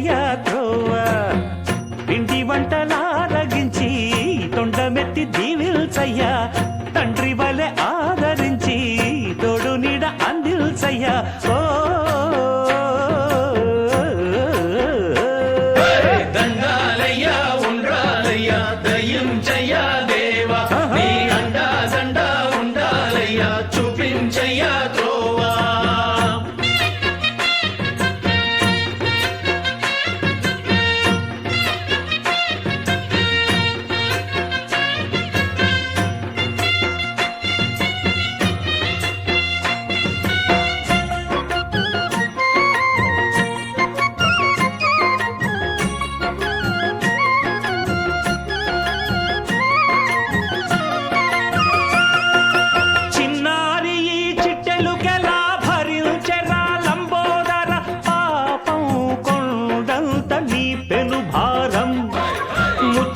దండాలయ్యా త్రోవ పిండి వంటలారగించి తొండమెత్తి దీవిల్చయ్యా తండ్రి వలె ఆదరించి తోడు నీడ అందిల్చయ్యా ఓ దండాలయ్యా ఉండ్రాలయ్యా దయించయ్యా దేవా నీ అండా దండా ఉండాలయ్యా చూపించయ్యా త్రోవా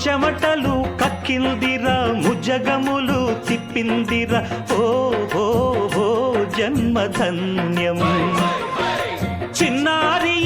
చెమటలు కక్కిందిరా ముజగములు తిప్పిందిరా ఓ ఓ ఓ జన్మధన్యం చిన్నారి